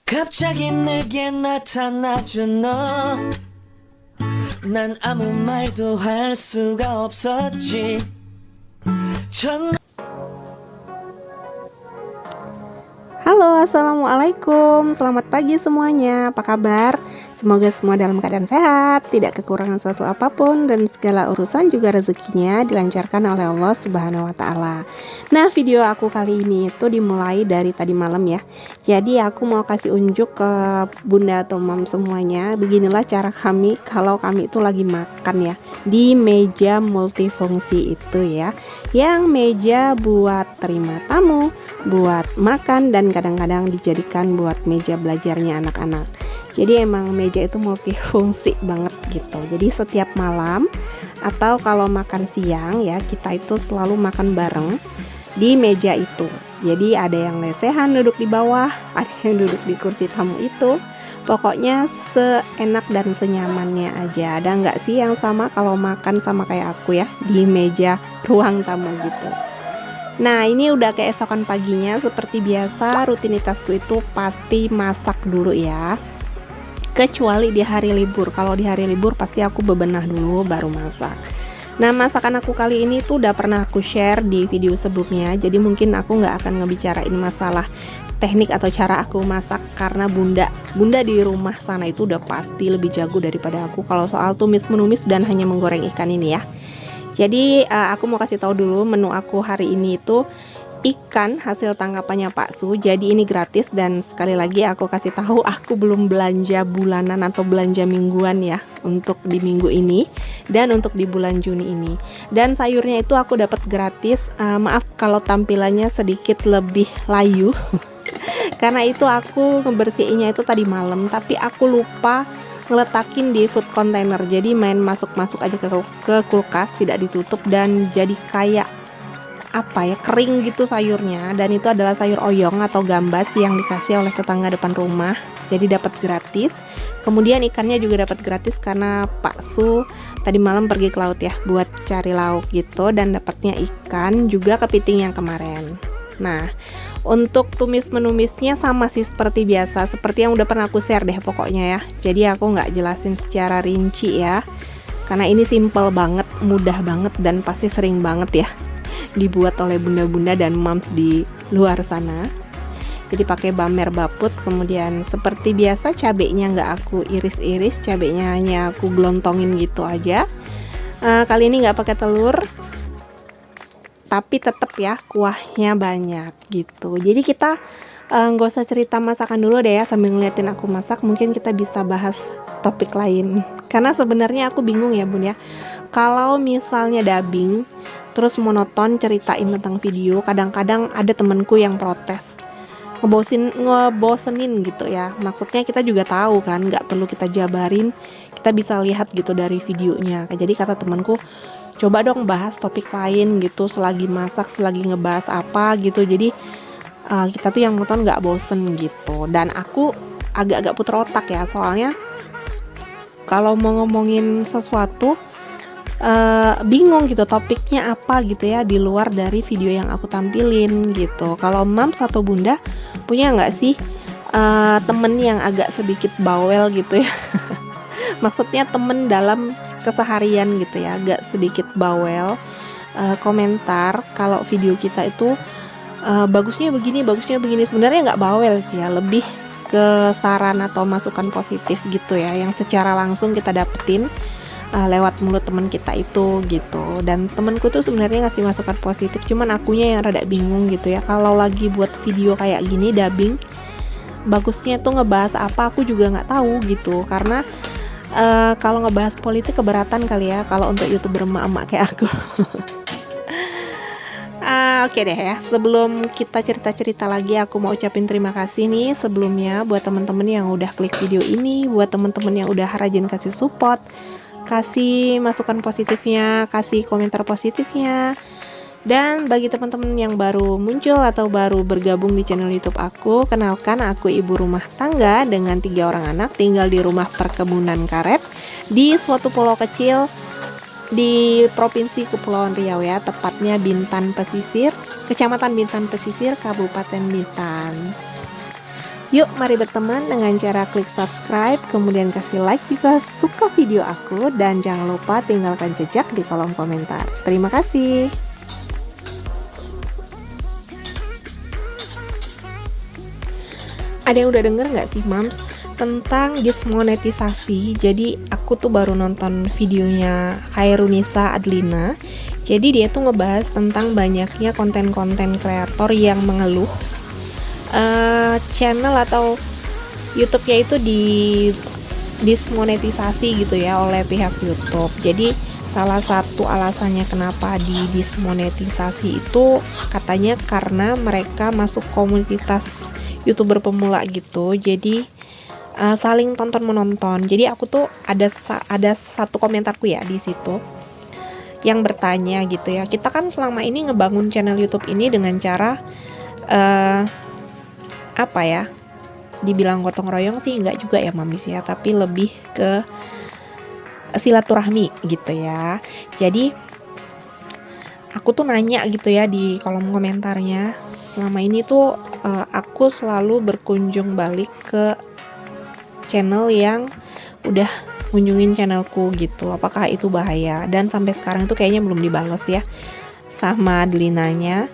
갑자기 내게 나타나준 너. 난 아무 말도 할 수가 없었지. Halo, assalamualaikum. Selamat pagi semuanya. Apa kabar? Semoga semua dalam keadaan sehat, tidak kekurangan suatu apapun, dan segala urusan juga rezekinya dilancarkan oleh Allah Subhanahu wa Ta'ala. Nah, video aku kali ini itu dimulai dari tadi malam ya. Jadi aku mau kasih unjuk ke bunda atau mam semuanya. Beginilah cara kami kalau kami itu lagi makan ya, di meja multifungsi itu ya, yang meja buat terima tamu, buat makan, dan kadang-kadang dijadikan buat meja belajarnya anak-anak. Jadi emang meja itu multifungsi banget gitu. Jadi setiap malam atau kalau makan siang ya, kita itu selalu makan bareng di meja itu. Jadi ada yang lesehan duduk di bawah, ada yang duduk di kursi tamu itu. Pokoknya seenak dan senyamannya aja. Ada nggak sih yang sama kalau makan sama kayak aku ya, di meja ruang tamu gitu. Nah, ini udah keesokan paginya. Seperti biasa rutinitasku itu pasti masak dulu ya, kecuali di hari libur. Kalau di hari libur pasti aku bebenah dulu baru masak. Nah, masakan aku kali ini tuh udah pernah aku share di video sebelumnya. Jadi mungkin aku nggak akan ngebicarain masalah teknik atau cara aku masak, karena bunda di rumah sana itu udah pasti lebih jago daripada aku kalau soal tumis menumis dan hanya menggoreng ikan ini ya. Jadi aku mau kasih tahu dulu menu aku hari ini itu ikan hasil tangkapannya Pak Su. Jadi ini gratis, dan sekali lagi aku kasih tahu aku belum belanja bulanan atau belanja mingguan ya untuk di minggu ini dan untuk di bulan Juni ini. Dan sayurnya itu aku dapat gratis. Maaf kalau tampilannya sedikit lebih layu karena itu aku ngebersihinnya itu tadi malam, tapi aku lupa ngeletakin di food container. Jadi main masuk-masuk aja ke kulkas, tidak ditutup, dan jadi kayak apa ya, kering gitu sayurnya. Dan itu adalah sayur oyong atau gambas yang dikasih oleh tetangga depan rumah, jadi dapat gratis. Kemudian ikannya juga dapat gratis karena Pak Su tadi malam pergi ke laut ya buat cari lauk gitu, dan dapatnya ikan juga kepiting yang kemarin. Nah, untuk tumis menumisnya sama sih seperti biasa, seperti yang udah pernah aku share deh pokoknya ya. Jadi aku nggak jelasin secara rinci ya, karena ini simple banget, mudah banget, dan pasti sering banget ya dibuat oleh bunda-bunda dan moms di luar sana. Jadi pakai bamer baput. Kemudian seperti biasa cabenya nggak aku iris-iris, cabenya hanya aku gelontongin gitu aja. Kali ini nggak pakai telur, tapi tetap ya kuahnya banyak gitu. Jadi kita nggak usah cerita masakan dulu deh ya, sambil ngeliatin aku masak mungkin kita bisa bahas topik lain. Karena sebenarnya aku bingung ya bun ya, kalau misalnya dubbing terus monoton ceritain tentang video, kadang-kadang ada temenku yang protes, ngebosenin gitu ya. Maksudnya kita juga tahu kan, nggak perlu kita jabarin, kita bisa lihat gitu dari videonya. Jadi kata temanku, coba dong bahas topik lain gitu selagi masak, selagi ngebahas apa gitu. Jadi kita tuh yang nonton nggak bosen gitu. Dan aku agak-agak puter otak ya, soalnya kalau mau ngomongin sesuatu bingung gitu topiknya apa gitu ya, di luar dari video yang aku tampilin gitu. Kalau mams atau bunda punya nggak sih temen yang agak sedikit bawel gitu ya maksudnya temen dalam keseharian gitu ya, agak sedikit bawel, komentar kalau video kita itu bagusnya begini, bagusnya begini. Sebenarnya nggak bawel sih ya, lebih ke saran atau masukan positif gitu ya, yang secara langsung kita dapetin lewat mulut teman kita itu gitu. Dan temenku tuh sebenarnya ngasih masukan positif, cuman akunya yang rada bingung gitu ya, kalau lagi buat video kayak gini dubbing bagusnya tuh ngebahas apa, aku juga nggak tahu gitu. Karena kalau ngebahas politik keberatan kali ya kalau untuk youtuber emak-emak kayak aku. Oke deh ya, sebelum kita cerita-cerita lagi, aku mau ucapin terima kasih nih sebelumnya buat temen-temen yang udah klik video ini, buat temen-temen yang udah rajin kasih support, kasih masukan positifnya, kasih komentar positifnya. Dan bagi teman-teman yang baru muncul atau baru bergabung di channel YouTube aku, kenalkan aku ibu rumah tangga dengan 3 orang anak, tinggal di rumah perkebunan karet di suatu pulau kecil di Provinsi Kepulauan Riau ya, tepatnya Bintan Pesisir, Kecamatan Bintan Pesisir, Kabupaten Bintan. Yuk mari berteman dengan cara klik subscribe, kemudian kasih like jika suka video aku, dan jangan lupa tinggalkan jejak di kolom komentar. Terima kasih. Ada yang udah denger nggak sih Mams tentang dismonetisasi? Jadi aku tuh baru nonton videonya Khairunisa Adlina. Jadi dia tuh ngebahas tentang banyaknya konten-konten kreator yang mengeluh channel atau YouTube-nya itu dismonetisasi gitu ya oleh pihak YouTube. Jadi salah satu alasannya kenapa dismonetisasi itu katanya karena mereka masuk komunitas YouTuber pemula gitu. Jadi saling tonton menonton. Jadi aku tuh ada satu komentarku ya di situ yang bertanya gitu ya. Kita kan selama ini ngebangun channel YouTube ini dengan cara apa ya, dibilang gotong royong sih enggak juga ya Mamis ya, tapi lebih ke silaturahmi gitu ya. Jadi aku tuh nanya gitu ya di kolom komentarnya, selama ini tuh aku selalu berkunjung balik ke channel yang udah kunjungin channelku gitu, apakah itu bahaya? Dan sampai sekarang itu kayaknya belum dibales ya sama Adlinanya.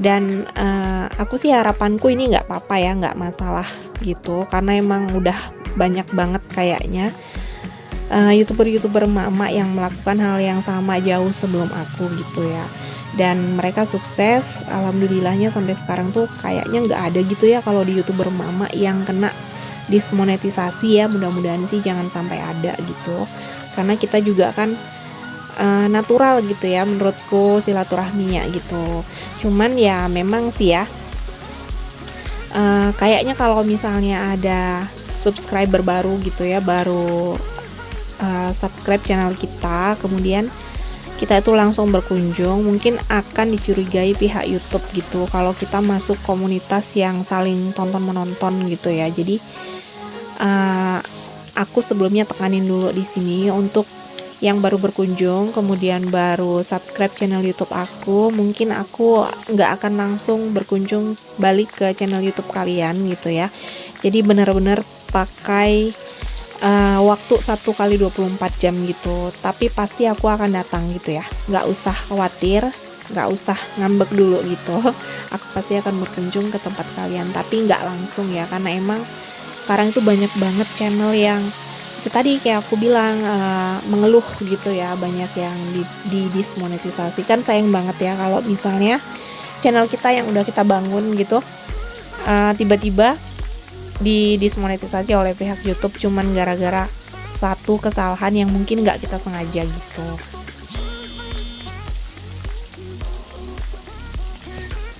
Dan aku sih harapanku ini nggak apa-apa ya, nggak masalah gitu, karena emang udah banyak banget kayaknya youtuber-youtuber emak-emak yang melakukan hal yang sama jauh sebelum aku gitu ya. Dan mereka sukses, alhamdulillahnya sampai sekarang tuh kayaknya nggak ada gitu ya kalau di youtuber emak-emak yang kena dismonetisasi ya. Mudah-mudahan sih jangan sampai ada gitu, karena kita juga kan natural gitu ya menurutku silaturahminya gitu. Cuman ya memang sih ya kayaknya kalau misalnya ada subscriber baru gitu ya, baru subscribe channel kita, kemudian kita itu langsung berkunjung, mungkin akan dicurigai pihak YouTube gitu kalau kita masuk komunitas yang saling tonton menonton gitu ya. Jadi aku sebelumnya tekanin dulu di sini untuk yang baru berkunjung kemudian baru subscribe channel YouTube aku, mungkin aku nggak akan langsung berkunjung balik ke channel YouTube kalian gitu ya. Jadi benar-benar pakai waktu 1x24 jam gitu, tapi pasti aku akan datang gitu ya, nggak usah khawatir, nggak usah ngambek dulu gitu. Aku pasti akan berkunjung ke tempat kalian, tapi nggak langsung ya, karena emang sekarang itu banyak banget channel yang itu tadi kayak aku bilang mengeluh gitu ya, banyak yang dismonetisasi. Kan sayang banget ya kalau misalnya channel kita yang udah kita bangun gitu tiba-tiba dismonetisasi oleh pihak YouTube cuman gara-gara satu kesalahan yang mungkin nggak kita sengaja gitu.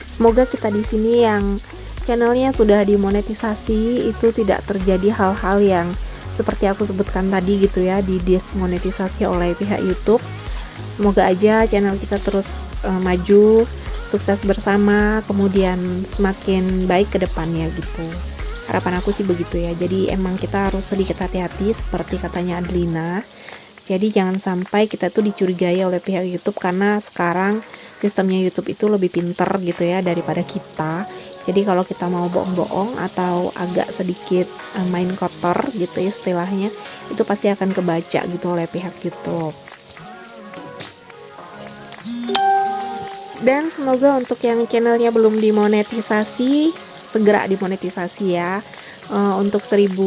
Semoga kita di sini yang channelnya sudah dimonetisasi itu tidak terjadi hal-hal yang seperti aku sebutkan tadi gitu ya, dismonetisasi oleh pihak YouTube. Semoga aja channel kita terus maju, sukses bersama, kemudian semakin baik ke depannya gitu. Harapan aku sih begitu ya. Jadi emang kita harus sedikit hati-hati seperti katanya Adlina. Jadi jangan sampai kita tuh dicurigai oleh pihak YouTube, karena sekarang sistemnya YouTube itu lebih pinter gitu ya daripada kita. Jadi kalau kita mau bohong-bohong atau agak sedikit main kotor gitu istilahnya, itu pasti akan kebaca gitu oleh pihak YouTube. Dan semoga untuk yang channelnya belum dimonetisasi, segera dimonetisasi ya. Untuk 1000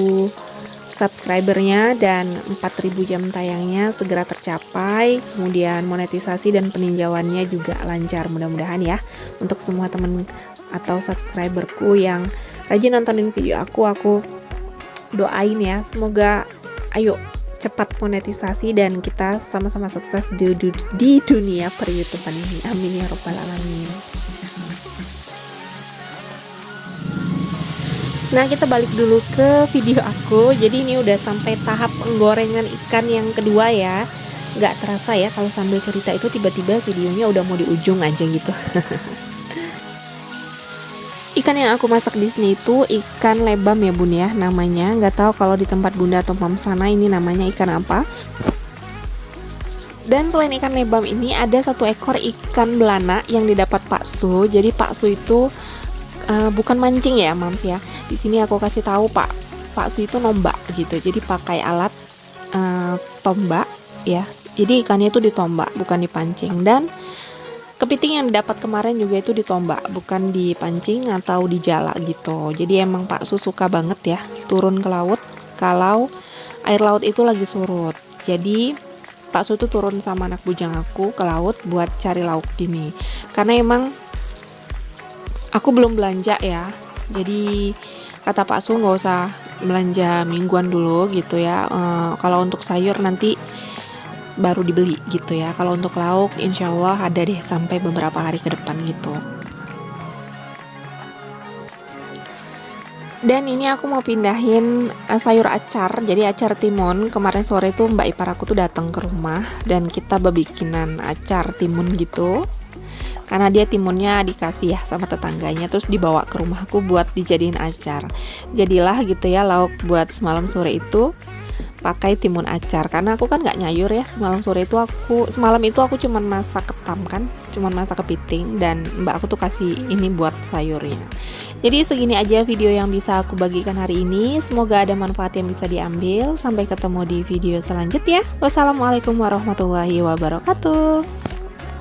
subscribernya dan 4000 jam tayangnya segera tercapai, kemudian monetisasi dan peninjauannya juga lancar mudah-mudahan ya. Untuk semua temen atau subscriberku yang rajin nontonin video aku doain ya, semoga ayo cepat monetisasi dan kita sama-sama sukses di dunia per-YouTubean ini. Amin ya robbal alamin. Nah, kita balik dulu ke video aku. Jadi ini udah sampai tahap penggorengan ikan yang kedua ya. Nggak terasa ya kalau sambil cerita itu tiba-tiba videonya udah mau di ujung aja gitu. Ikan yang aku masak di sini itu ikan lebam ya bun ya namanya. Nggak tahu kalau di tempat bunda atau mam sana ini namanya ikan apa. Dan selain ikan lebam ini ada satu ekor ikan belana yang didapat Pak Su. Jadi Pak Su itu bukan mancing ya Mams ya. Di sini aku kasih tahu Pak Su itu nombak gitu. Jadi pakai alat tombak ya. Jadi ikannya itu ditombak, bukan dipancing. Dan kepiting yang didapat kemarin juga itu ditombak, bukan dipancing atau dijala gitu. Jadi emang Pak Su suka banget ya turun ke laut kalau air laut itu lagi surut. Jadi Pak Su tuh turun sama anak bujang aku ke laut buat cari lauk gini. Karena emang aku belum belanja ya. Jadi kata Pak Su nggak usah belanja mingguan dulu gitu ya. Kalau untuk sayur nanti baru dibeli gitu ya. Kalau untuk lauk insya Allah ada deh sampai beberapa hari ke depan gitu. Dan ini aku mau pindahin sayur acar. Jadi acar timun. Kemarin sore itu Mbak ipar aku tuh datang ke rumah dan kita bikinan acar timun gitu. Karena dia timunnya dikasih ya sama tetangganya, terus dibawa ke rumahku buat dijadiin acar. Jadilah gitu ya lauk buat semalam sore itu pakai timun acar. Karena aku kan nggak nyayur ya semalam itu aku cuman masak ketam kan, cuman masak kepiting, dan mbak aku tuh kasih ini buat sayurnya. Jadi segini aja video yang bisa aku bagikan hari ini. Semoga ada manfaat yang bisa diambil. Sampai ketemu di video selanjutnya. Wassalamualaikum warahmatullahi wabarakatuh.